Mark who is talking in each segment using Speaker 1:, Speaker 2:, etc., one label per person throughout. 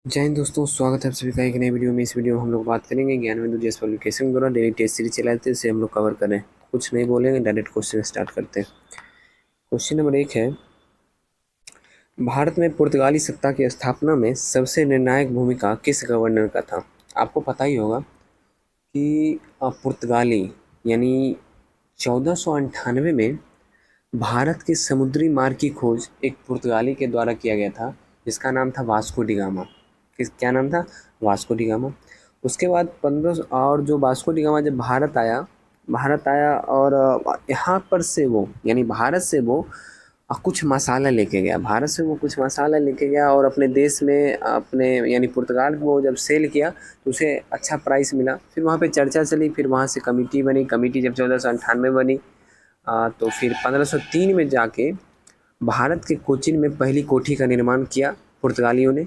Speaker 1: जय हिंद दोस्तों, स्वागत है आप सभी का एक नई वीडियो में। इस वीडियो में हम लोग बात करेंगे ज्ञानबिंदु जीएस पब्लिकेशन द्वारा डेली टेस्ट सीरीज चलाते हैं, इसे हम लोग कवर करें। कुछ नहीं बोलेंगे, डायरेक्ट क्वेश्चन स्टार्ट करते हैं। क्वेश्चन नंबर 1 है, भारत में पुर्तगाली सत्ता की स्थापना में सबसे निर्णायक भूमिका किस गवर्नर का था? आपको पता ही होगा कि पुर्तगाली यानी 1498 में भारत के समुद्री मार्ग की खोज एक पुर्तगाली के द्वारा किया गया था, जिसका नाम था वास्को डी गामा। क्या नाम था? Vasco D gamma. उसके बाद 1500 और जो वास्को डी गामा जब भारत आया और यहाँ पर से वो यानी भारत से वो कुछ मसाला लेके गया। भारत से वो कुछ मसाला लेके गया और अपने देश में अपने यानी पुर्तगाल को जब सेल किया तो उसे अच्छा प्राइस मिला। फिर वहाँ पे चर्चा चली, फिर वहाँ से कमेटी बनी। कमेटी जब 1498 बनी तो फिर 1503 में जाके भारत के कोचीन में पहली कोठी का निर्माण किया पुर्तगालियों ने।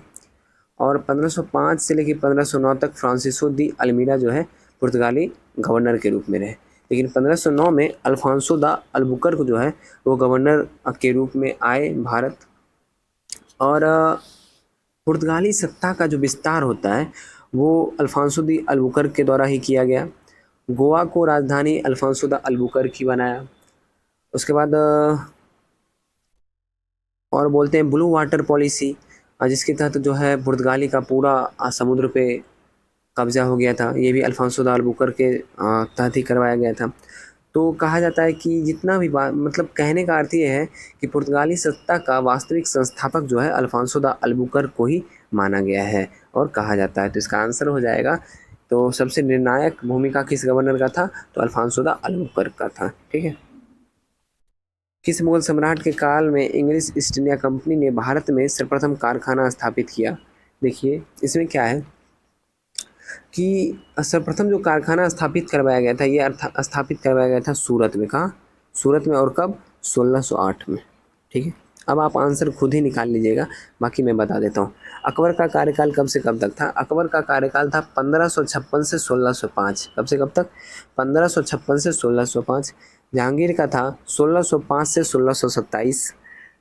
Speaker 1: और 1505 से लेकर 1509 तक फ्रांसिस्को दी अल्मीडा जो है पुर्तगाली गवर्नर के रूप में रहे। लेकिन 1509 में अल्फांसो दा अल्बुकर्क जो है वो गवर्नर के रूप में आए भारत। और पुर्तगाली सत्ता का जो विस्तार होता है वो अल्फांसो दी अल्बुकर्क के द्वारा ही किया गया। गोवा को राजधानी अल्फांसो दा अल्बुकर्क ही बनाया। उसके बाद और बोलते हैं ब्लू वाटर पॉलिसी, जिसके तहत जो है पुर्तगाली का पूरा समुद्र पे कब्जा हो गया था। ये भी अल्फांसो दा अल्बुकर्क के तहत ही करवाया गया था। तो कहा जाता है कि जितना भी मतलब कहने का अर्थ ये है कि पुर्तगाली सत्ता का वास्तविक संस्थापक जो है अल्फांसो दा अल्बुकर्क को ही माना गया है और कहा जाता है। तो इसका आंसर हो जाएगा, तो सबसे निर्णायक भूमिका किस गवर्नर का था? तो अल्फांसो दा अल्बुकर्क का था। ठीक है। किस मुगल सम्राट के काल में इंग्लिश ईस्ट इंडिया कंपनी ने भारत में सर्वप्रथम कारखाना स्थापित किया? देखिए इसमें क्या है कि सर्वप्रथम जो कारखाना स्थापित करवाया गया था, ये स्थापित करवाया गया था सूरत में। कहाँ? सूरत में। और कब? 1608 में। ठीक है। अब आप आंसर खुद ही निकाल लीजिएगा, बाकी मैं बता देता हूँ। अकबर का कार्यकाल कब से कब तक था? अकबर का कार्यकाल था 1556 से 1605। कब से कब तक? 1556 से 1605। जहांगीर का था 1605 से 1627।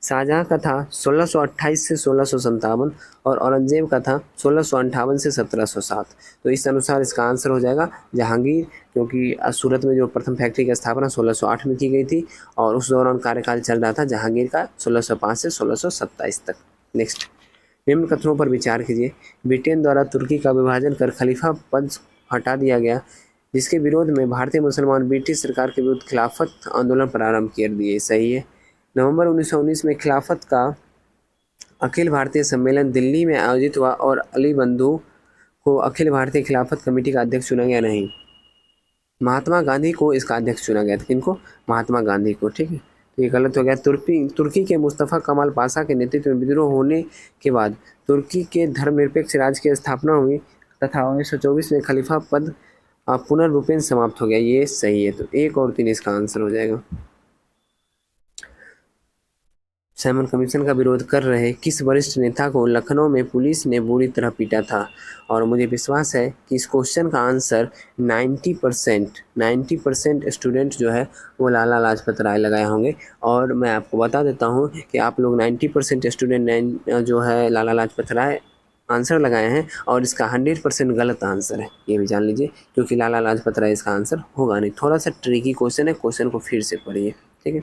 Speaker 1: शाहजहाँ का था 1628 से 1657 और औरंगजेब का था 1658 से 1707। तो इस अनुसार इसका आंसर हो जाएगा जहांगीर, क्योंकि सूरत में जो प्रथम फैक्ट्री की स्थापना 1608 में की गई थी और उस दौरान कार्यकाल चल रहा था जहांगीर का 1605 से 1627 तक। नेक्स्ट, निम्न कथनों पर विचार कीजिए। ब्रिटेन द्वारा तुर्की का विभाजन कर खलीफा पद हटा दिया गया, जिसके विरोध में भारतीय मुसलमान ब्रिटिश सरकार के विरुद्ध खिलाफत आंदोलन प्रारंभ कर दिए। सही है। नवंबर 1919 में खिलाफत का अखिल भारतीय सम्मेलन दिल्ली में आयोजित हुआ और अली बंधु को अखिल भारतीय खिलाफत कमेटी का अध्यक्ष चुना गया। नहीं, महात्मा गांधी को इसका अध्यक्ष चुना गया था। किनको? महात्मा गांधी को। ठीक है, तो ये गलत हो गया। तुर्की के मुस्तफ़ा कमाल पाशा के नेतृत्व में विद्रोह होने के बाद तुर्की के धर्मनिरपेक्ष राज्य की स्थापना हुई तथा 1924 में खलीफा पद पुनर्रूपेण समाप्त हो गया। ये सही है। तो 1 और 3 इसका आंसर हो जाएगा। साइमन कमीशन का विरोध कर रहे किस वरिष्ठ नेता को लखनऊ में पुलिस ने बुरी तरह पीटा था? और मुझे विश्वास है कि इस क्वेश्चन का आंसर 90% स्टूडेंट जो है वो लाला लाजपत राय लगाए होंगे। और मैं आपको बता देता हूँ कि आप लोग 90% स्टूडेंट जो है लाला लाजपत राय आंसर लगाए हैं और इसका 100% गलत आंसर है, ये भी जान लीजिए, क्योंकि लाला लाजपत राय इसका आंसर होगा नहीं। थोड़ा सा ट्रिकी क्वेश्चन है, क्वेश्चन को फिर से पढ़िए। ठीक है।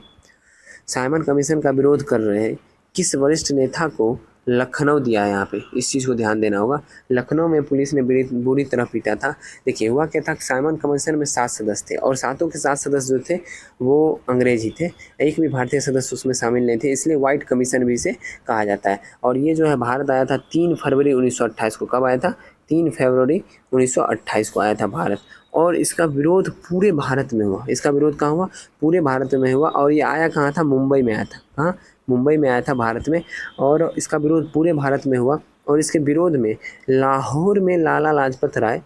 Speaker 1: साइमन कमीशन का विरोध कर रहे किस वरिष्ठ नेता को लखनऊ दिया है? यहाँ पे इस चीज़ को ध्यान देना होगा। लखनऊ में पुलिस ने बुरी तरह पीटा था। देखिए हुआ क्या था, साइमन कमीशन में 7 सदस्य थे और 7 के 7 सदस्य जो थे वो अंग्रेज ही थे। एक भी भारतीय सदस्य उसमें शामिल नहीं थे, इसलिए व्हाइट कमीशन भी इसे कहा जाता है। और ये जो है भारत आया था 3 फरवरी 1928 को। कब आया था? 3 फरवरी 1928 को आया था भारत। और इसका विरोध पूरे भारत में हुआ। इसका विरोध कहाँ हुआ? पूरे भारत में हुआ। और ये आया कहाँ था? मुंबई में आया था। कहाँ? मुंबई में आया था भारत में। और इसका विरोध पूरे भारत में हुआ। और इसके विरोध में लाहौर में लाला लाजपत राय,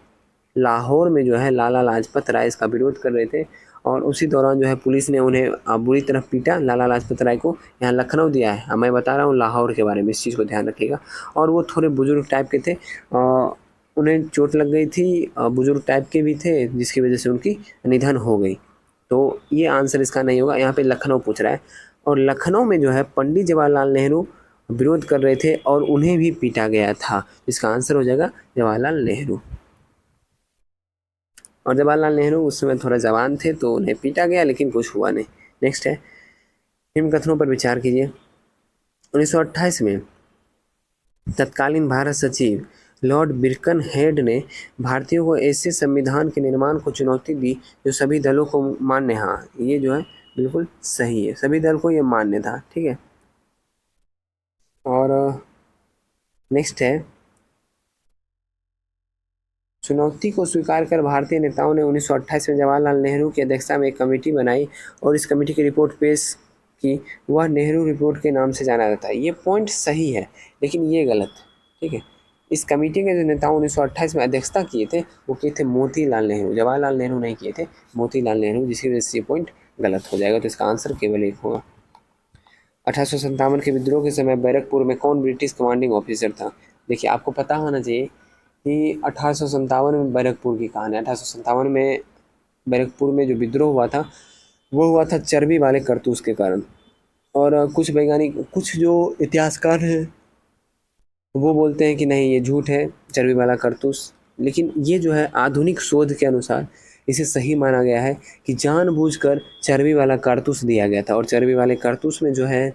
Speaker 1: लाहौर में जो है लाला लाजपत राय इसका विरोध कर रहे थे। और उसी दौरान जो है पुलिस ने उन्हें बुरी तरह पीटा, लाला लाजपत राय को। यहाँ लखनऊ दिया है, मैं बता रहा हूँ लाहौर के बारे में, इस चीज़ को ध्यान रखिएगा। और वो थोड़े बुजुर्ग टाइप के थे, उन्हें चोट लग गई थी, बुजुर्ग टाइप के भी थे, जिसकी वजह से उनकी निधन हो गई। तो ये आंसर इसका नहीं होगा। यहाँ पे लखनऊ पूछ रहा है। और लखनऊ में जो है पंडित जवाहरलाल नेहरू विरोध कर रहे थे और उन्हें भी पीटा गया था। इसका आंसर हो जाएगा जवाहरलाल नेहरू। और जवाहरलाल नेहरू उस समय थोड़ा जवान थे तो उन्हें पीटा गया, लेकिन कुछ हुआ नहीं। नेक्स्ट है, निम्न कथनों पर विचार कीजिए। 1928 में तत्कालीन भारत सचिव लॉर्ड बिरकनहेड ने भारतीयों को ऐसे संविधान के निर्माण को चुनौती दी जो सभी दलों को मान्य, हाँ ये जो है बिल्कुल सही है, सभी दल को ये मान्य था, ठीक है। और नेक्स्ट है, चुनौती को स्वीकार कर भारतीय नेताओं ने 1928 में जवाहरलाल नेहरू की अध्यक्षता में एक कमेटी बनाई और इस कमेटी की रिपोर्ट पेश की। वह नेहरू रिपोर्ट के नाम से जाना जाता है। ये पॉइंट सही है, लेकिन ये गलत है, ठीक है। इस कमेटी के जो नेताओं 1928 में अध्यक्षता किए थे वो किए थे मोतीलाल नेहरू, जवाहरलाल नेहरू नहीं किए थे, मोतीलाल नेहरू, जिसकी वजह से ये पॉइंट गलत हो जाएगा। तो इसका आंसर केवल एक होगा। 1857 के विद्रोह के समय बैरकपुर में कौन ब्रिटिश कमांडिंग ऑफिसर था? देखिए, आपको पता होना चाहिए कि 1857 में बैरकपुर की कहानी, 1857 में बैरकपुर में जो विद्रोह हुआ था वो हुआ था चर्बी वाले कारतूस के कारण। और कुछ वैज्ञानिक, कुछ जो इतिहासकार हैं वो बोलते हैं कि नहीं ये झूठ है, चर्बी वाला कारतूस। लेकिन ये जो है आधुनिक शोध के अनुसार इसे सही माना गया है कि जानबूझकर चर्बी वाला कारतूस दिया गया था। और चर्बी वाले कारतूस में जो है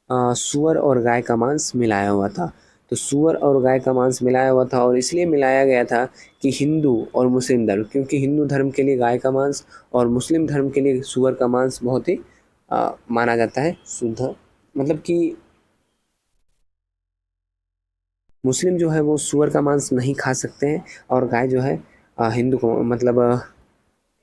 Speaker 1: सूअर और गाय का मांस मिलाया हुआ था। तो सूअर और गाय का मांस मिलाया हुआ था और इसलिए मिलाया गया था कि हिंदू और मुस्लिम धर्म, क्योंकि हिंदू धर्म के लिए गाय का मांस और मुस्लिम धर्म के लिए सूअर का मांस बहुत ही माना जाता है शुद्ध। मतलब कि मुस्लिम जो है वो सूअर का मांस नहीं खा सकते हैं और गाय जो है हिंदू को, मतलब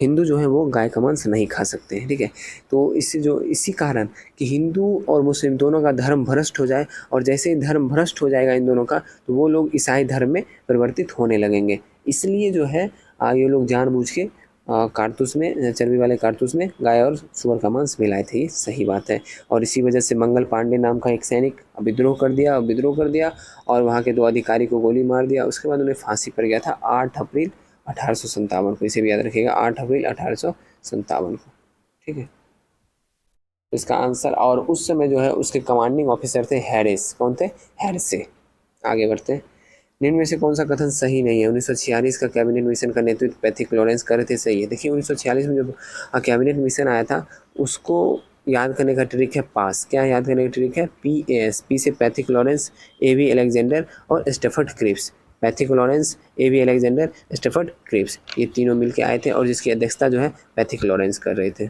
Speaker 1: हिंदू जो है वो गाय का मांस नहीं खा सकते हैं, ठीक है। तो इससे जो इसी कारण कि हिंदू और मुस्लिम दोनों का धर्म भ्रष्ट हो जाए, और जैसे ही धर्म भ्रष्ट हो जाएगा इन दोनों का तो वो लोग ईसाई धर्म में परिवर्तित होने लगेंगे। इसलिए जो है ये लोग जानबूझ के कारतूस में, चर्बी वाले कारतूस में गाय और सूअर का मांस मिलाए थे। ये सही बात है। और इसी वजह से मंगल पांडे नाम का एक सैनिक विद्रोह कर दिया और वहाँ के 2 अधिकारी को गोली मार दिया। उसके बाद उन्हें फांसी पर गया था 8 अप्रैल 1857 को। इसे भी याद रखिएगा, 8 अप्रैल 1857 को, ठीक है। इसका आंसर, और उस समय जो है उसके कमांडिंग ऑफिसर थे हैरिस। कौन थे? हैरिस। आगे बढ़ते हैं। निम्न में से कौन सा कथन सही नहीं है? 1946 का कैबिनेट मिशन का नेतृत्व पैथिक लॉरेंस कर रहे थे, सही है। देखिए 1946 में जब कैबिनेट मिशन आया था उसको याद करने का ट्रिक है पास। क्या याद करने का ट्रिक है? PAS। पी से पैथिक लॉरेंस, AB अलेक्जेंडर और Stafford Cripps. Pethick Lawrence, AB Alexander, Stafford Cripps, ये तीनों मिलके आए थे और जिसकी अध्यक्षता जो है पैथिक लॉरेंस कर रहे थे।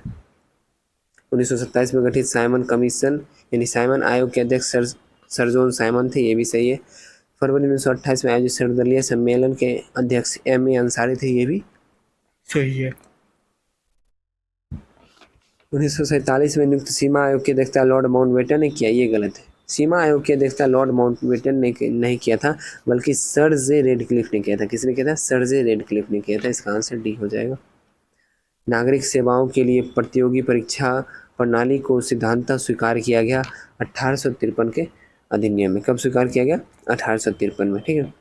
Speaker 1: 1927 में गठित साइमन कमीशन यानी साइमन आयोग के अध्यक्ष सर जॉन साइमन थे, ये भी सही है। फरवरी 1928 में आयोजित सर्वदलीय सम्मेलन के अध्यक्ष MA अंसारी थे, ये भी सही है। 1947 में नियुक्त सीमा आयोग की अध्यक्षता लॉर्ड माउंटबेटन ने किया, ये गलत है। सीमा आयोग की अध्यक्षता लॉर्ड माउंटबेटन ने नहीं किया था, बल्कि सर जे रेडक्लिफ ने किया था। किसने किया था? सर जे रेडक्लिफ ने किया था। इसका आंसर डी हो जाएगा। नागरिक सेवाओं के लिए प्रतियोगी परीक्षा प्रणाली को सिद्धांततः स्वीकार किया गया 1853 के अधिनियम में। कब स्वीकार किया गया? 1853 में, ठीक है।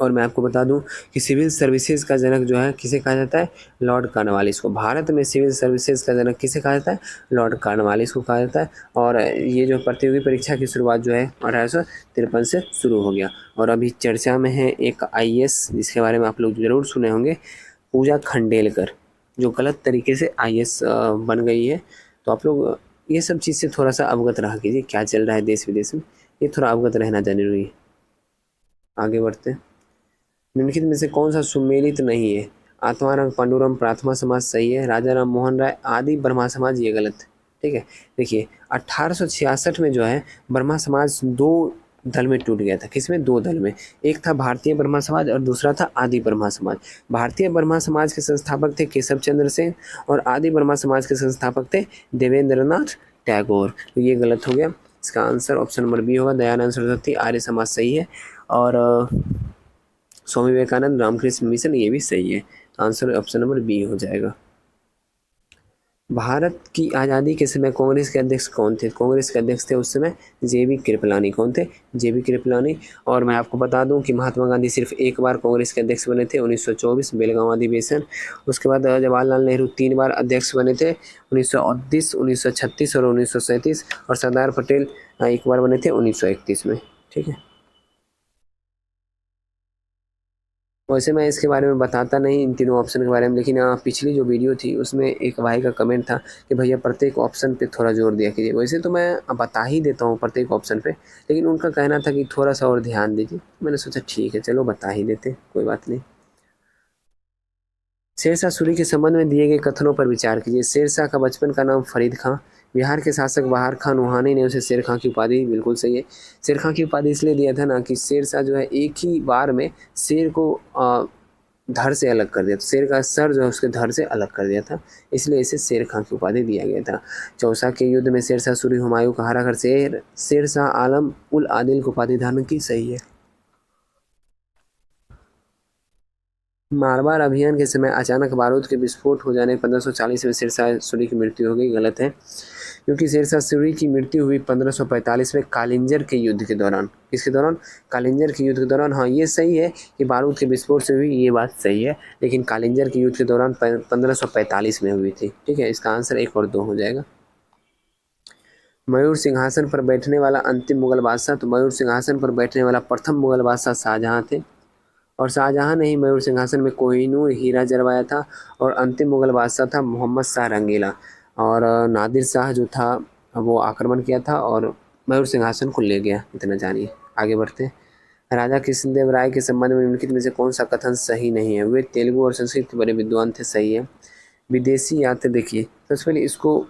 Speaker 1: और मैं आपको बता दूं कि सिविल सर्विसेज का जनक जो है किसे कहा जाता है? लॉर्ड कॉर्नवालिस को। भारत में सिविल सर्विसेज का जनक किसे कहा जाता है? लॉर्ड कॉर्नवालिस को कहा जाता है। और ये जो प्रतियोगी परीक्षा की शुरुआत जो है 1853 से शुरू हो गया। और अभी चर्चा में है एक IAS, जिसके बारे में आप लोग जरूर सुने होंगे, पूजा खंडेलकर, जो गलत तरीके से IAS बन गई है। तो आप लोग ये सब चीज़ से थोड़ा सा अवगत रहा कीजिए, क्या चल रहा है देश विदेश में, ये थोड़ा अवगत रहना जरूरी है। आगे बढ़ते हैं। निम्नलिखित में से कौन सा सुमेलित नहीं है? आत्माराम पांडुरंग प्रार्थना समाज सही है। राजा राम मोहन राय आदि ब्रह्मा समाज, ये गलत है, ठीक है। देखिए 1866 में जो है ब्रह्मा समाज 2 दल में टूट गया था। किसमें? 2 दल में। एक था भारतीय ब्रह्मा समाज और दूसरा था आदि ब्रह्मा समाज। भारतीय ब्रह्मा समाज के संस्थापक थे केशव चंद्र सेन और आदि ब्रह्मा समाज के संस्थापक थे देवेंद्रनाथ टैगोर। तो ये गलत हो गया। इसका आंसर ऑप्शन नंबर बी होगा, दयानंद सरस्वती आर्य समाज सही है। और स्वामी विवेकानंद रामकृष्ण मिशन, ये भी सही है। आंसर ऑप्शन नंबर बी हो जाएगा। भारत की आज़ादी के समय कांग्रेस के अध्यक्ष कौन थे? कांग्रेस के अध्यक्ष थे उस समय जेबी कृपलानी। कौन थे? जेबी कृपलानी। और मैं आपको बता दूं कि महात्मा गांधी सिर्फ एक बार कांग्रेस के अध्यक्ष बने थे, 1924 बेलगांव अधिवेशन। उसके बाद जवाहरलाल नेहरू 3 बार अध्यक्ष बने थे, 1929, 1936 और 1937। और सरदार पटेल एक बार बने थे 1931 में। ठीक है। वैसे मैं इसके बारे में बताता नहीं इन तीनों ऑप्शन के बारे में, लेकिन पिछली जो वीडियो थी उसमें एक भाई का कमेंट था कि भैया प्रत्येक ऑप्शन पे थोड़ा जोर दिया कीजिए। वैसे तो मैं बता ही देता हूँ प्रत्येक ऑप्शन पे, लेकिन उनका कहना था कि थोड़ा सा और ध्यान दीजिए। मैंने सोचा ठीक है, चलो बता ही देते, कोई बात नहीं। शेरशाह सूरी के संबंध में दिए गए कथनों पर विचार कीजिए। शेरशाह का बचपन का नाम फरीद खां। बिहार के शासक बहार खान रूहानी ने उसे शेर खां की उपाधि, बिल्कुल सही है। शेर खां की उपाधि इसलिए दिया था ना कि शेरशाह जो है एक ही बार में शेर को धड़ से अलग कर दिया था, शेर का सर जो है उसके धड़ से अलग कर दिया था, इसलिए इसे शेर खां की उपाधि दिया गया था। चौसा के युद्ध में शेरशाह सूरी हुमायूं का हराकर शेरशाह आलम उल आदिल को उपाधि धारण की। सही है। मारवाड़ अभियान के समय अचानक बारूद के विस्फोट हो जाने 1540 में शेरशाह सूरी की मृत्यु हो गई। गलत है, क्योंकि शेरशाह सूरी की मृत्यु हुई 1545 में कालिंजर के युद्ध के दौरान। किसके दौरान? कालिंजर के युद्ध के दौरान। हाँ, ये सही है कि बारूद के विस्फोट से हुई, ये बात सही है, लेकिन कालिंजर के युद्ध के दौरान 1545 में हुई थी। ठीक है, इसका आंसर 1 और 2 हो जाएगा। मयूर सिंहासन पर बैठने वाला अंतिम मुगल बादशाह, तो मयूर सिंहासन पर बैठने वाला प्रथम मुगल बादशाह शाहजहां थे। और शाहजहां ने ही मयूर सिंहासन में कोहिनूर हीरा जलवाया था। और अंतिम मुगल बादशाह था मोहम्मद शाह रंगीला। और नादिर शाह जो था वो आक्रमण किया था और मयूर सिंहासन को ले गया। इतना जानिए। आगे बढ़ते हैं। राजा कृष्णदेव राय के संबंध में निम्नलिखित में से कौन सा कथन सही नहीं है? वे तेलुगु और संस्कृत के बड़े विद्वान थे। सही है। विदेशी यात्री, देखिए सबसे पहले इसको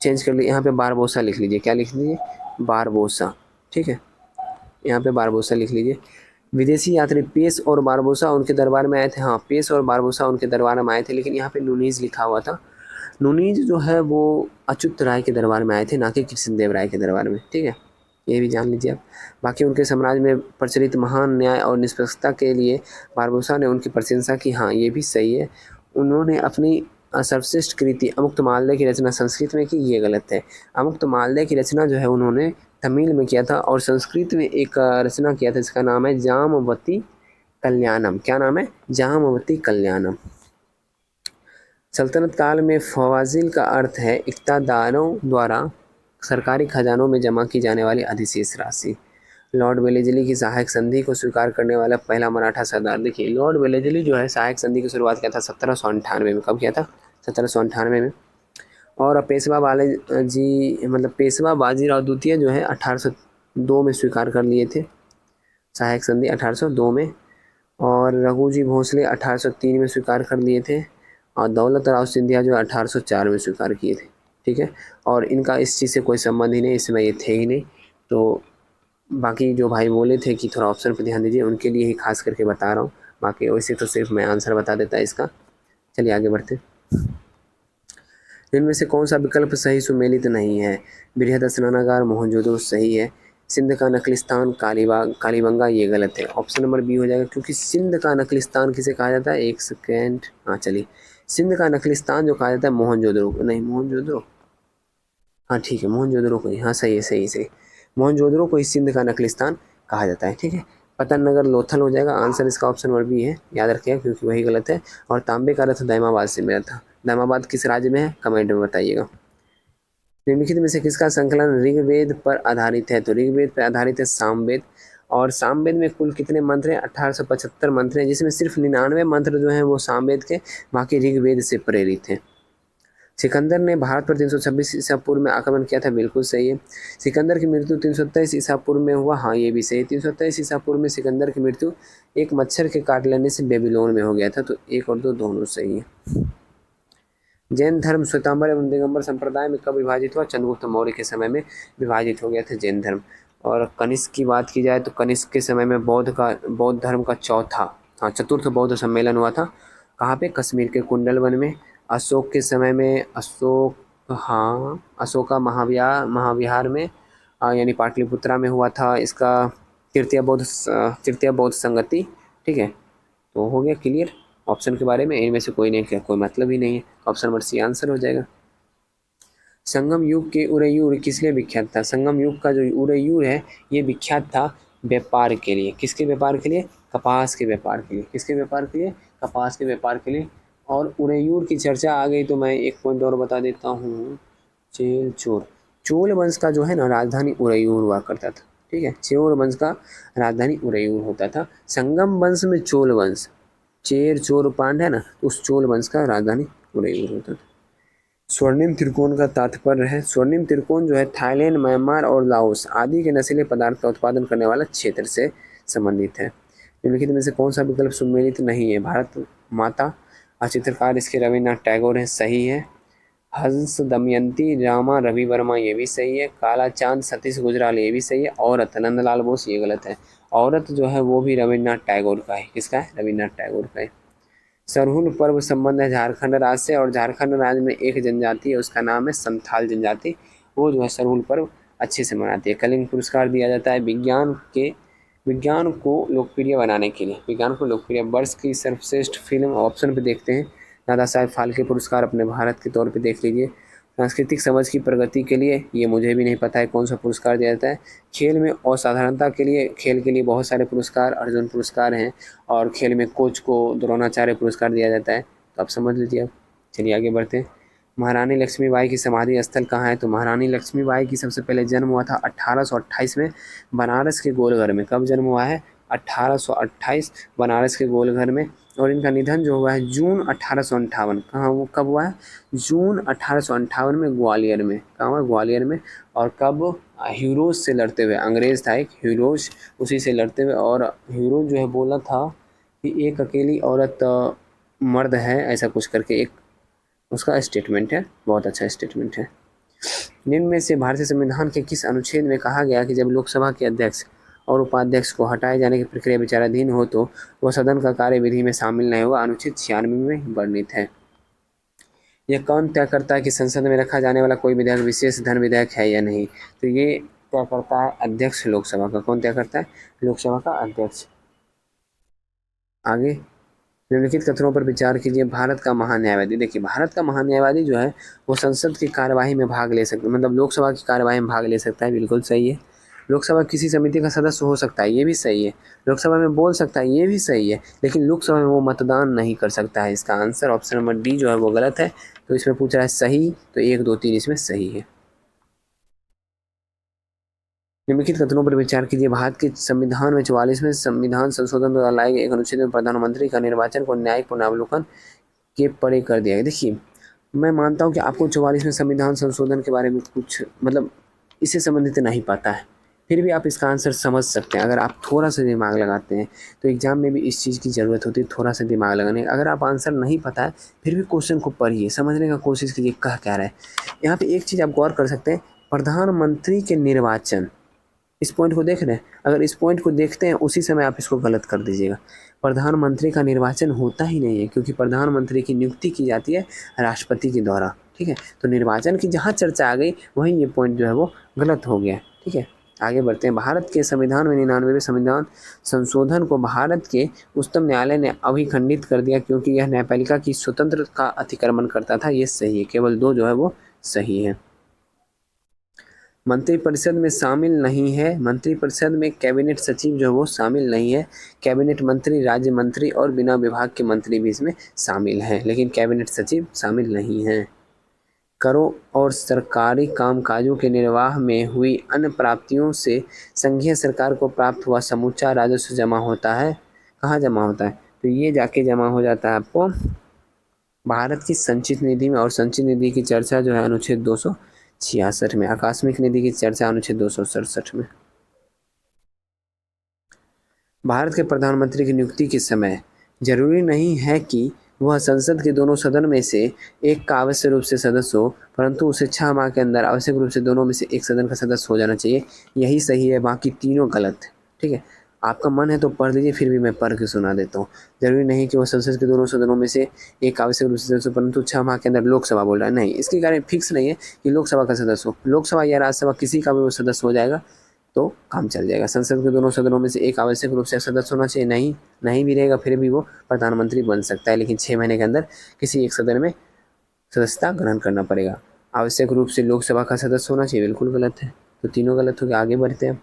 Speaker 1: चेंज कर लीजिए, यहाँ पे बारबोसा लिख लीजिए। क्या लिख लीजिए? बारबोसा। ठीक है, यहाँ पे बारबोसा लिख लीजिए। विदेशी यात्री पेश और बारबोसा उनके दरबार में आए थे। हाँ, पेश और बारबोसा उनके दरबार में आए थे, लेकिन यहाँ पे नुनीज लिखा हुआ था। नुनीज जो है वो अच्युत राय के दरबार में आए थे, ना कि कृष्णदेव राय के दरबार में। ठीक है, ये भी जान लीजिए आप। बाकी उनके साम्राज्य में प्रचलित महान न्याय और निष्पक्षता के लिए बारबोसा ने उनकी प्रशंसा की। हाँ, ये भी सही है। उन्होंने अपनी सर्वश्रेष्ठ कृति अमुक्तमाल्य की रचना संस्कृत में की। ये गलत है। अमुक्तमाल्य की रचना जो है उन्होंने तमिल में किया था, और संस्कृत में एक रचना किया था जिसका नाम है जामवती कल्याणम। क्या नाम है? जामवती कल्याणम। सल्तनत काल में फवाजिल का अर्थ है इक़्तिदारों द्वारा सरकारी खजानों में जमा की जाने वाली अधिशेष राशि। लॉर्ड वेलेस्ली की सहायक संधि को स्वीकार करने वाला पहला मराठा सरदार। देखिए, लॉर्ड वेलेस्ली जो है सहायक संधि की शुरुआत किया था 1798 में। कब किया था? 1798 में। और पेशवा वाले जी, मतलब पेशवा बाजीराव द्वितीय जो है 1802 में स्वीकार कर लिए थे सहायक संधि, 1802 में। और रघुजी भोसले 1803 में स्वीकार कर लिए थे। और दौलत राव सिंधिया जो 1804 में स्वीकार किए थे। ठीक है, और इनका इस चीज़ से कोई संबंध ही नहीं, इसमें ये थे ही नहीं। तो बाकी जो भाई बोले थे कि थोड़ा ऑप्शन पर ध्यान दीजिए, उनके लिए ही खास करके बता रहा हूँ। बाकी वैसे तो सिर्फ मैं आंसर बता देता इसका। चलिए आगे बढ़ते। इनमें से कौन सा विकल्प सही सुमेलित नहीं है? बृहद स्नानागार मोहनजोदड़ो सही है। सिंध का नकलिस्तान कालीबंगा, ये गलत है। ऑप्शन नंबर बी हो जाएगा, क्योंकि सिंध का नकलिस्तान किसे कहा जाता है? एक सेकेंड, हाँ चलिए। सिंध का नकलिस्तान जो कहा जाता है मोहनजोदड़ो, नहीं मोहनजोदड़ो, हाँ ठीक है मोहनजोदड़ो को ही, हाँ सही है, सही मोहनजोदड़ो को ही सिंध का नकलिस्तान कहा जाता है। ठीक है, पतन नगर लोथल हो जाएगा। आंसर इसका ऑप्शन नंबर बी है, याद रखिएगा क्योंकि वही गलत है। और तांबे का रथ दैमाबाद से मिला था। दैमाबाद किस राज्य में है? कमेंट में बताइएगा। निम्नलिखित में से किसका संकलन ऋग्वेद पर आधारित है? तो ऋग्वेद पर आधारित है सामवेद। और सामवेद में कुल कितने मंत्र हैं? 1875 मंत्र हैं, जिसमें सिर्फ 99 मंत्र जो हैं वो सामवेद के, बाकी ऋग्वेद से प्रेरित हैं। सिकंदर ने भारत पर 326 ईसा पूर्व में आक्रमण किया था। बिल्कुल सही है। सिकंदर की मृत्यु 323 ईसा पूर्व में हुआ। हाँ, ये भी सही है। 323 ईसा पूर्व में सिकंदर की मृत्यु एक मच्छर के काट लेने से बेबीलोन में हो गया था। तो 1 और 2 दोनों सही है। जैन धर्म श्वेतांबर एवं दिगंबर संप्रदाय में कब विभाजित हुआ? चंद्रगुप्त मौर्य के समय में विभाजित हो गया था जैन धर्म। और कनिष्क की बात की जाए तो कनिष्क के समय में बौद्ध धर्म का चतुर्थ बौद्ध सम्मेलन हुआ था। कहाँ पे? कश्मीर के कुंडलवन में। अशोक के समय में अशोका महाविहार में, यानी पाटलिपुत्रा में हुआ था इसका तृतीय बौद्ध संगति। ठीक है, तो हो गया क्लियर। ऑप्शन के बारे में, इनमें से कोई नहीं, क्या कोई मतलब ही नहीं है। ऑप्शन नंबर सी आंसर हो जाएगा। संगम युग के उदययुग किस लिए विख्यात था? संगम युग का जो उदययुग है ये विख्यात था व्यापार के लिए। किसके व्यापार के लिए? कपास के व्यापार के लिए। किसके व्यापार के लिए? कपास के व्यापार के लिए। और उदययुग की चर्चा आ गई तो मैं एक पॉइंट और बता देता हूँ। चोल वंश का जो है ना राजधानी उदययुग हुआ करता था। ठीक है, चोल वंश का राजधानी उदययुग होता था। संगम वंश में चोल वंश, चोर पांड है ना, उस चोल वंश का राजधानी उदययुग होता था। स्वर्णिम त्रिकोण का तात्पर्य है, स्वर्णिम त्रिकोण जो है थाईलैंड, म्यांमार और लाओस आदि के नशीले पदार्थ का उत्पादन करने वाला क्षेत्र से संबंधित है। निम्नलिखित में से कौन सा विकल्प सुमेलित नहीं है? भारत माता और चित्रकार इसके रविन्द्रनाथ टैगोर है, सही है। हंस दमयंती रामा रवि वर्मा, ये भी सही है। काला चांद सतीश गुजराल, ये भी सही है। औरत नंदलाल बोस, ये गलत है। औरत जो है वो भी रविन्द्रनाथ टैगोर का है। किसका है? रविन्द्रनाथ टैगोर का है। सरहुल पर्व संबंध है झारखंड राज्य से, और झारखंड राज्य में एक जनजाति है, उसका नाम है संथाल जनजाति। वो जो है सरहुल पर्व अच्छे से मनाती है। कलिंग पुरस्कार दिया जाता है विज्ञान को लोकप्रिय बनाने के लिए। विज्ञान को लोकप्रिय वर्ष की सर्वश्रेष्ठ फिल्म ऑप्शन पे देखते हैं। दादा साहेब फाल्के पुरस्कार अपने भारत के तौर पे देख लीजिए। सांस्कृतिक समझ की प्रगति के लिए, ये मुझे भी नहीं पता है कौन सा पुरस्कार दिया जाता है। खेल में असाधारणता के लिए, खेल के लिए बहुत सारे पुरस्कार, अर्जुन पुरस्कार हैं। और खेल में कोच को द्रोणाचार्य पुरस्कार दिया जाता है, तो आप समझ लीजिए। अब चलिए आगे बढ़ते हैं। महारानी लक्ष्मीबाई की समाधि स्थल कहाँ है? तो महारानी लक्ष्मीबाई की सबसे पहले जन्म हुआ था 1828 में बनारस के गोलघर में। कब जन्म हुआ है? 1828 बनारस के गोलघर में। और इनका निधन जो हुआ है जून 1858, कहाँ वो कब हुआ है? जून 1858 में ग्वालियर में। कहाँ हुआ? ग्वालियर में। और कब? हीरोज से लड़ते हुए, अंग्रेज था एक हीरोज, उसी से लड़ते हुए। और हीरोज जो है बोला था कि एक अकेली औरत मर्द है, ऐसा कुछ करके एक उसका स्टेटमेंट है, बहुत अच्छा स्टेटमेंट है। निम्न में से भारतीय संविधान के किस अनुच्छेद में कहा गया कि जब लोकसभा के अध्यक्ष और उपाध्यक्ष को हटाए जाने की प्रक्रिया विचाराधीन हो तो वह सदन का कार्यविधि में शामिल नहीं होगा? अनुच्छेद 96 में वर्णित है। यह कौन तय करता है कि संसद में रखा जाने वाला कोई विधेयक विशेष धन विधेयक है या नहीं? तो ये तय करता है अध्यक्ष लोकसभा का। कौन तय करता है? लोकसभा का अध्यक्ष। आगे निम्नलिखित कथनों पर विचार कीजिए। भारत का महान्यायवादी, देखिए भारत का महान्यायवादी जो है वो संसद की कार्यवाही में भाग ले सकता है, मतलब लोकसभा की कार्यवाही में भाग ले सकता है, बिल्कुल सही है। लोकसभा किसी समिति का सदस्य हो सकता है, ये भी सही है। लोकसभा में बोल सकता है, ये भी सही है। लेकिन लोकसभा में वो मतदान नहीं कर सकता है। इसका आंसर ऑप्शन नंबर डी जो है वो गलत है। तो इसमें पूछ रहा है सही, तो 1 2 3 इसमें सही है। निम्नलिखित कथनों पर विचार कीजिए। भारत के संविधान में 44वें संविधान संशोधन द्वारा लाए गए एक अनुच्छेद में प्रधानमंत्री का निर्वाचन को न्यायिक पुनरावलोकन के परे कर दिया गया। देखिए मैं मानता हूँ कि आपको 44वें संविधान संशोधन के बारे में कुछ मतलब इससे संबंधित नहीं पता है, फिर भी आप इसका आंसर समझ सकते हैं अगर आप थोड़ा सा दिमाग लगाते हैं। तो एग्जाम में भी इस चीज़ की ज़रूरत होती है, थोड़ा सा दिमाग लगाने। अगर आप आंसर नहीं पता है फिर भी क्वेश्चन को पढ़िए, समझने का कोशिश कीजिए कह क्या रहा है। यहाँ पे एक चीज़ आप गौर कर सकते हैं, प्रधानमंत्री के निर्वाचन, इस पॉइंट को देख रहे हैं? अगर इस पॉइंट को देखते हैं उसी समय आप इसको गलत कर दीजिएगा। प्रधानमंत्री का निर्वाचन होता ही नहीं है, क्योंकि प्रधानमंत्री की नियुक्ति की जाती है राष्ट्रपति के द्वारा। ठीक है, तो निर्वाचन की जहाँ चर्चा आ गई वहीं ये पॉइंट जो है वो गलत हो गया। ठीक है, आगे बढ़ते हैं। भारत के संविधान में 99वें संविधान संशोधन को भारत के उच्चतम न्यायालय ने अभिखंडित कर दिया, क्योंकि यह न्यायपालिका की स्वतंत्रता का अतिक्रमण करता था। ये सही है, केवल 2 जो है वो सही है। मंत्रिपरिषद में शामिल नहीं है, मंत्रिपरिषद में कैबिनेट सचिव जो है वो शामिल नहीं है। कैबिनेट मंत्री, राज्य मंत्री और बिना विभाग के मंत्री भी इसमें शामिल हैं, लेकिन कैबिनेट सचिव शामिल नहीं हैं। करों और सरकारी कामकाजों के निर्वाह में हुई अन्य प्राप्तियों से संघीय सरकार को प्राप्त हुआ समूचा राजस्व जमा होता है। कहाँ जमा होता है? तो ये जाके जमा हो जाता है आपको भारत की संचित निधि में। और संचित निधि की चर्चा जो है अनुच्छेद 266 में, आकस्मिक निधि की चर्चा अनुच्छेद 267 में। भारत के प्रधानमंत्री की नियुक्ति के समय जरूरी नहीं है कि वह संसद के दोनों सदन में से एक का आवश्यक रूप से सदस्य हो, परंतु उसे 6 माह के अंदर आवश्यक रूप से दोनों में से एक सदन का सदस्य हो जाना चाहिए। यही सही है, बाकी तीनों गलत है। ठीक है, आपका मन है तो पढ़ लीजिए, फिर भी मैं पढ़ के सुना देता हूँ। जरूरी नहीं कि वह संसद के दोनों सदनों में से एक आवश्यक रूप से सदस्य हो, परंतु 6 माह के अंदर लोकसभा बोल रहा है। नहीं, इसके कारण फिक्स नहीं है कि लोकसभा का सदस्य हो। लोकसभा या राज्यसभा किसी का भी वो सदस्य हो जाएगा, तो काम चल जाएगा। संसद के दोनों सदनों में से एक आवश्यक रूप से सदस्य होना चाहिए, नहीं भी रहेगा फिर भी वो प्रधानमंत्री बन सकता है, लेकिन 6 महीने के अंदर किसी एक सदन में सदस्यता ग्रहण करना पड़ेगा। आवश्यक रूप से लोकसभा का सदस्य होना चाहिए, बिल्कुल गलत है, तो तीनों गलत हो गए। आगे बढ़ते हैं।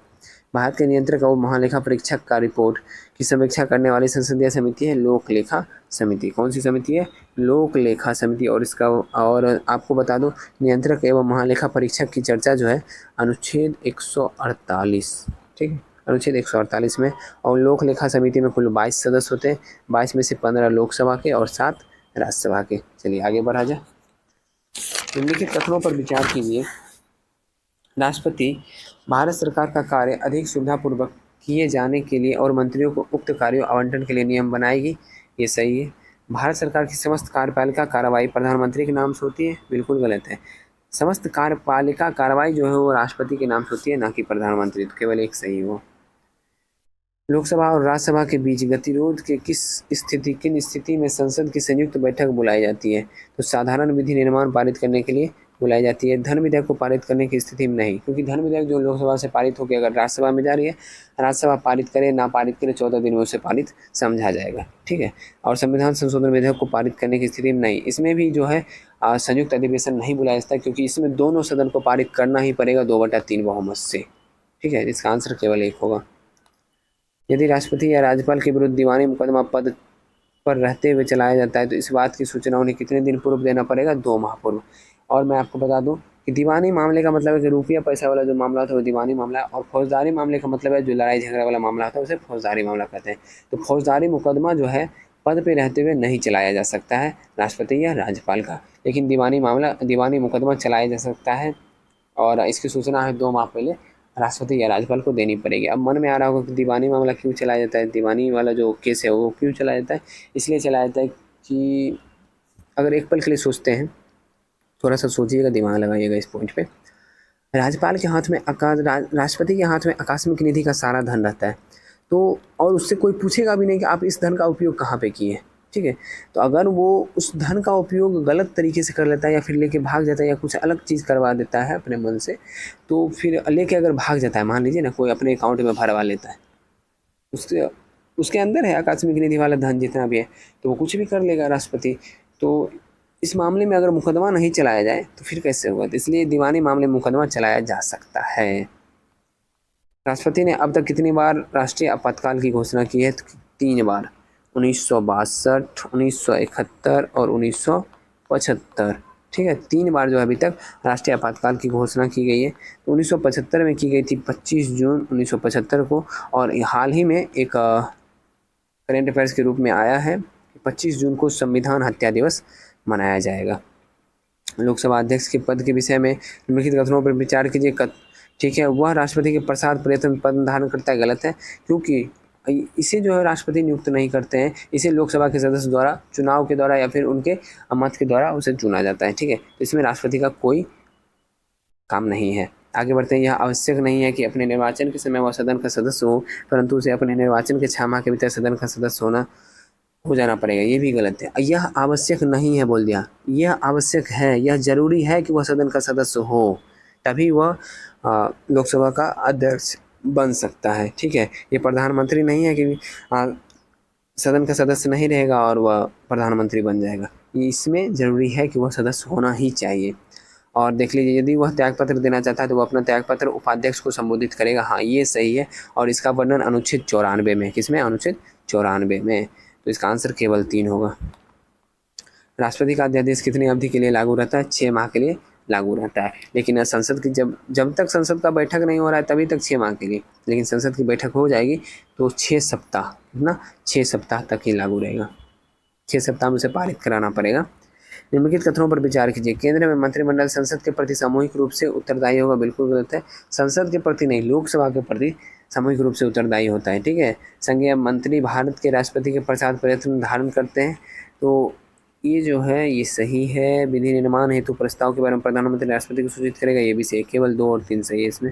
Speaker 1: भारत के नियंत्रक और महालेखा परीक्षक का रिपोर्ट की समीक्षा करने वाली संसदीय समिति है लोक लेखा समिति। कौन सी समिति है? लोक लेखा समिति। और आपको बता दूं, नियंत्रक एवं महालेखा परीक्षक की चर्चा जो है अनुच्छेद 148, ठीक है, अनुच्छेद 148 में। और लोक लेखा समिति में कुल 22 सदस्य होते हैं, 22 में से 15 लोकसभा के और 7 राज्यसभा के। चलिए आगे बढ़ा जाए। निम्नलिखित कथनों पर विचार कीजिए। राष्ट्रपति भारत सरकार का कार्य अधिक सुविधापूर्वक किए जाने के लिए और मंत्रियों को उक्त कार्यों आवंटन के लिए नियम बनाएगी। ये सही है। भारत सरकार की समस्त कार्यपालिका कार्रवाई प्रधानमंत्री के नाम से होती है, बिल्कुल गलत है। समस्त कार्यपालिका कार्रवाई जो है वो राष्ट्रपति के नाम से होती है, ना कि प्रधानमंत्री। तो केवल एक सही हो। लोकसभा और राज्यसभा के बीच गतिरोध के किन स्थिति में संसद की संयुक्त बैठक बुलाई जाती है? तो साधारण विधि निर्माण पारित करने के लिए बुलाई जाती है, धन विधेयक को पारित करने की स्थिति में नहीं, क्योंकि धन विधेयक जो लोकसभा से पारित होकर अगर राज्यसभा में जा रही है, राज्यसभा पारित करे ना पारित करे 14 दिन में उसे पारित समझा जाएगा, ठीक है। और संविधान संशोधन विधेयक को पारित करने की स्थिति में नहीं, इसमें भी जो है संयुक्त अधिवेशन नहीं बुलाया जाता, क्योंकि इसमें दोनों सदन को पारित करना ही पड़ेगा 2/3 बहुमत से, ठीक है। इसका आंसर केवल एक होगा। यदि राष्ट्रपति या राज्यपाल के विरुद्ध दीवानी मुकदमा पद पर रहते हुए चलाया जाता है तो इस बात की सूचना उन्हें कितने दिन पूर्व देना पड़ेगा? 2 माह पूर्व। और मैं आपको बता दूं कि दीवानी मामले का मतलब है कि रुपया पैसा वाला जो मामला होता है वो दीवानी मामला है, और फौजदारी मामले का मतलब है जो लड़ाई झगड़ा वाला मामला होता है उसे फौजदारी मामला कहते हैं। तो फौजदारी मुकदमा जो है पद पे रहते हुए नहीं चलाया जा सकता है राष्ट्रपति या राज्यपाल का, लेकिन दीवानी मुकदमा चलाया जा सकता है, और इसकी सूचना है 2 माह पहले राष्ट्रपति या राज्यपाल को देनी पड़ेगी। अब मन में आ रहा होगा कि दीवानी मामला क्यों चलाया जाता है, दीवानी वाला जो केस है वो क्यों चलाया जाता है? इसलिए चलाया जाता है कि अगर एक पल के लिए सोचते हैं, थोड़ा सा सोचिएगा, दिमाग लगाइएगा इस पॉइंट पे। राज्यपाल के हाथ में राष्ट्रपति के हाथ में आकस्मिक निधि का सारा धन रहता है, तो और उससे कोई पूछेगा भी नहीं कि आप इस धन का उपयोग कहाँ पे किए, ठीक है। तो अगर वो उस धन का उपयोग गलत तरीके से कर लेता है या फिर लेके भाग जाता है या कुछ अलग चीज़ करवा देता है अपने मन से, तो फिर लेके अगर भाग जाता है, मान लीजिए ना कोई अपने अकाउंट में भरवा लेता है, उसके अंदर है आकस्मिक निधि वाला धन जितना भी है, तो वो कुछ भी कर लेगा राष्ट्रपति। तो इस मामले में अगर मुकदमा नहीं चलाया जाए तो फिर कैसे होगा? तो इसलिए दीवानी मामले में मुकदमा चलाया जा सकता है। राष्ट्रपति ने अब तक कितनी बार राष्ट्रीय आपातकाल की घोषणा की है? 3 बार, 1962, 1971 और 1975, ठीक है। 3 बार जो है अभी तक राष्ट्रीय आपातकाल की घोषणा की गई है। तो 1975 में की गई थी 25 जून 1975 को, और हाल ही में एक करेंट अफेयर्स के रूप में आया है कि 25 जून को संविधान हत्या दिवस मनाया जाएगा। लोकसभा अध्यक्ष के पद के विषय में निम्नलिखित कथनों पर विचार कीजिए। ठीक है, वह राष्ट्रपति के प्रसाद प्रयत्न पद धारण करता है, गलत है, क्योंकि इसे जो है राष्ट्रपति नियुक्त नहीं करते हैं, इसे लोकसभा के सदस्य द्वारा चुनाव के द्वारा या फिर उनके मत के द्वारा उसे चुना जाता है, ठीक है। तो इसमें राष्ट्रपति का कोई काम नहीं है। आगे बढ़ते हैं। यह आवश्यक नहीं है कि अपने निर्वाचन के समय वह सदन का सदस्य हो, परंतु उसे अपने निर्वाचन के 6 माह के भीतर सदन का सदस्य हो जाना पड़ेगा। ये भी गलत है। यह आवश्यक नहीं है बोल दिया, यह आवश्यक है, यह जरूरी है कि वह सदन का सदस्य हो, तभी वह लोकसभा का अध्यक्ष बन सकता है, ठीक है। ये प्रधानमंत्री नहीं है कि सदन का सदस्य नहीं रहेगा और वह प्रधानमंत्री बन जाएगा। इसमें ज़रूरी है कि वह सदस्य होना ही चाहिए। और देख लीजिए, यदि वह त्यागपत्र देना चाहता है तो वह अपना त्यागपत्र उपाध्यक्ष को संबोधित करेगा। हाँ, ये सही है, और इसका वर्णन अनुच्छेद 94 में, किसमें? अनुच्छेद 94 में। तो इसका आंसर केवल 3 होगा। राष्ट्रपति का अध्यादेश कितनी अवधि के लिए लागू रहता है? 6 माह के लिए लागू रहता है, लेकिन संसद की जब तक संसद का बैठक नहीं हो रहा है तभी तक 6 माह के लिए, लेकिन संसद की बैठक हो जाएगी तो 6 सप्ताह, कितना? 6 सप्ताह तक ही लागू रहेगा। 6 सप्ताह में उसे पारित कराना पड़ेगा। निम्नलिखित कथनों पर विचार कीजिए। केंद्र में मंत्रिमंडल संसद के प्रति सामूहिक रूप से उत्तरदायी होगा, बिल्कुल गलत है। संसद के प्रति नहीं, लोकसभा के प्रति सामूहिक रूप से उत्तरदायी होता है, ठीक है। संघीय मंत्री भारत के राष्ट्रपति के प्रसाद प्रयत्न धारण करते हैं, तो ये जो है ये सही है। विधि निर्माण हेतु प्रस्ताव के बारे में प्रधानमंत्री राष्ट्रपति को सूचित करेगा, ये भी सही। केवल 2 और 3 सही है इसमें।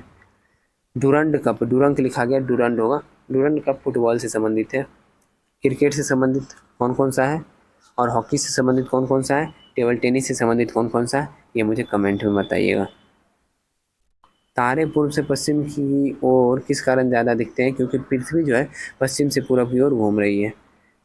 Speaker 1: डुरंड कप, डुरंक लिखा गया, डुरंड होगा। डुरंड कप फुटबॉल से संबंधित है। क्रिकेट से संबंधित कौन कौन सा है, और हॉकी से संबंधित कौन कौन सा है, टेबल टेनिस से संबंधित कौन कौन सा है, ये मुझे कमेंट में बताइएगा। तारे पूर्व से पश्चिम की ओर किस कारण ज़्यादा दिखते हैं? क्योंकि पृथ्वी जो है पश्चिम से पूरब की ओर घूम रही है।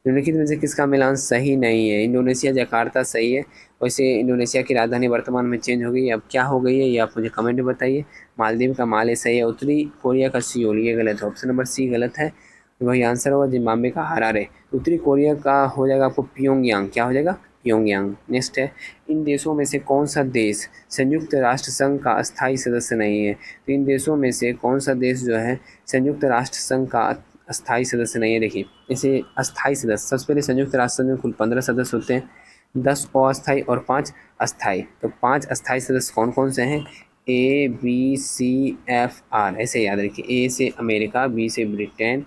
Speaker 1: निम्नलिखित में से किसका मिलान सही नहीं है? इंडोनेशिया जकार्ता सही है। वैसे इंडोनेशिया की राजधानी वर्तमान में चेंज हो गई है, अब क्या हो गई है ये आप मुझे कमेंट में बताइए। मालदीव का माले सही है। उत्तरी कोरिया का सियोल ये गलत है, ऑप्शन नंबर सी गलत है। वही आंसर होगा जिम्बाब्वे का हरारे। उत्तरी कोरिया का हो जाएगा आपको प्योंगयांग, क्या हो जाएगा? प्योंगयांग। नेक्स्ट है, इन देशों में से कौन सा देश संयुक्त राष्ट्र संघ का अस्थायी सदस्य नहीं है? तो इन देशों में से कौन सा देश जो है संयुक्त राष्ट्र संघ का अस्थायी सदस्य नहीं है? देखिए इसे अस्थायी सदस्य, सबसे पहले संयुक्त राष्ट्र संघ में कुल 15 सदस्य होते हैं, 10 अस्थायी और 5 अस्थायी। तो 5 अस्थायी सदस्य कौन कौन से हैं? ABCFR, ऐसे याद रखिए। ए से अमेरिका, बी से ब्रिटेन,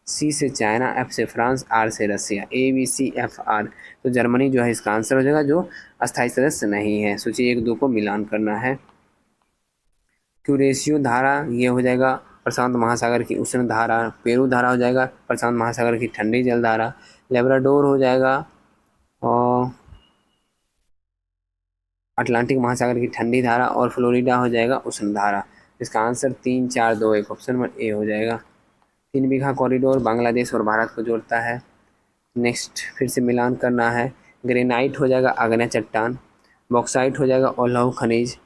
Speaker 1: सी से चाइना, एफ से फ्रांस, आर से रसिया। ABCFR। तो जर्मनी जो है इसका आंसर हो जाएगा, जो अस्थायी सदस्य नहीं है। सोचिए 1-2 को मिलान करना है। क्यूरेशियो धारा ये हो जाएगा प्रशांत महासागर की उष्ण धारा। पेरू धारा हो जाएगा प्रशांत महासागर की ठंडी जल धारा। लेब्राडोर हो जाएगा और अटलांटिक महासागर की ठंडी धारा। और फ्लोरिडा हो जाएगा उष्ण धारा। इसका आंसर 3, 4, 2, 1 ऑप्शन नंबर ए हो जाएगा। 3 बीघा कॉरिडोर बांग्लादेश और भारत को जोड़ता है। नेक्स्ट फिर से मिलान करना है। ग्रेनाइट हो जाएगा आग्नेय चट्टान, बॉक्साइट हो जाएगा औलह खनिज,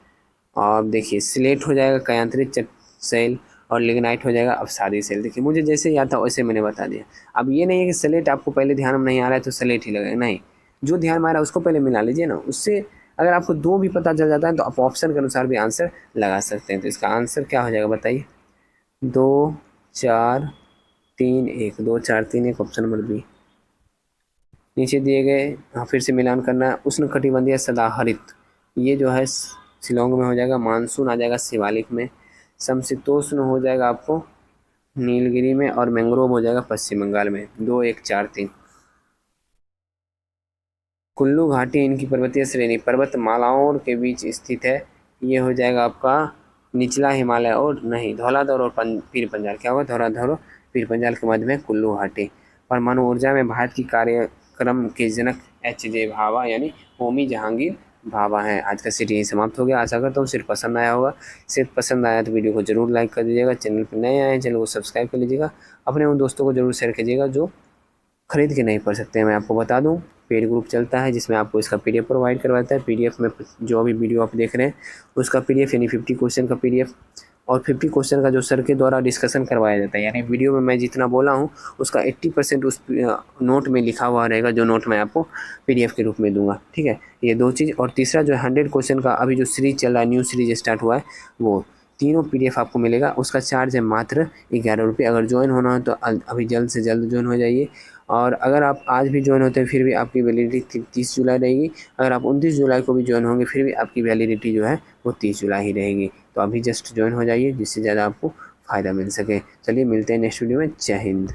Speaker 1: और देखिए स्लेट हो जाएगा कयांत्रित सेल, और लिग्नाइट हो जाएगा अवसादी सेल। देखिए मुझे जैसे याद था वैसे मैंने बता दिया। अब ये नहीं है कि स्लेट आपको पहले ध्यान में नहीं आ रहा है तो स्लेट ही लगेगा, नहीं, जो ध्यान में आ रहा है उसको पहले मिला लीजिए ना। उससे अगर आपको 2 भी पता चल जाता है तो आप ऑप्शन के अनुसार भी आंसर लगा सकते हैं। तो इसका आंसर क्या हो जाएगा बताइए? 2, 4, 3, 1, 2, 4, 3, 1 ऑप्शन नंबर बी। नीचे दिए गए, हाँ फिर से मिलान करना है। उष्ण कटिबंधीय सदाहरित ये जो है शिलोंग में हो जाएगा। मानसून आ जाएगा शिवालिक में। समशीतोष्ण हो जाएगा आपको नीलगिरी में। और मैंग्रोव हो जाएगा पश्चिम बंगाल में। 2, 1, 4, 3। कुल्लू घाटी इनकी पर्वतीय श्रेणी पर्वतमालाओं के बीच स्थित है। ये हो जाएगा आपका निचला हिमालय, और नहीं धौलाधौर और पीर पंजाल। क्या होगा? धौलाधौर और पीर पंजाल के मध्य में कुल्लू घाटी। परमाणु ऊर्जा में भारत की कार्यक्रम के जनक HJ भाभा यानी होमी जहांगीर भाभा हैं। आज का सेट यही समाप्त हो गया। आशा करता हूँ सिर्फ पसंद आया होगा। सिर्फ पसंद आया तो वीडियो को जरूर लाइक कर दीजिएगा। चैनल पर नए आए हैं चैनल को सब्सक्राइब कर लीजिएगा। अपने उन दोस्तों को जरूर शेयर कीजिएगा जो खरीद के नहीं पढ़ सकते। मैं आपको बता दूं पेड ग्रुप चलता है जिसमें आपको इसका PDF प्रोवाइड करवाता है। PDF में जो भी वीडियो आप देख रहे हैं उसका PDF यानी 50 क्वेश्चन का PDF, और 50 क्वेश्चन का जो सर के द्वारा डिस्कशन करवाया जाता है। यानी वीडियो में मैं जितना बोला हूँ उसका 80% उस नोट में लिखा हुआ रहेगा, जो नोट मैं आपको PDF के रूप में दूंगा। ठीक है, ये 2 चीज़। और तीसरा जो है 100 क्वेश्चन का अभी जो सीरीज चल रहा है, न्यू सीरीज स्टार्ट हुआ है, वो तीनों PDF आपको मिलेगा। उसका चार्ज है मात्र 11 रुपये। अगर ज्वाइन होना हो तो अभी जल्द से जल्द ज्वाइन हो जाइए। और अगर आप आज भी ज्वाइन होते हैं फिर भी आपकी वैलिडिटी 30 जुलाई रहेगी। अगर आप 29 जुलाई को भी ज्वाइन होंगे फिर भी आपकी वैलिडिटी जो है वो 30 जुलाई ही रहेगी। तो अभी जस्ट ज्वाइन हो जाइए जिससे ज़्यादा आपको फ़ायदा मिल सके। चलिए मिलते हैं नेक्स्ट वीडियो में। जय हिंद।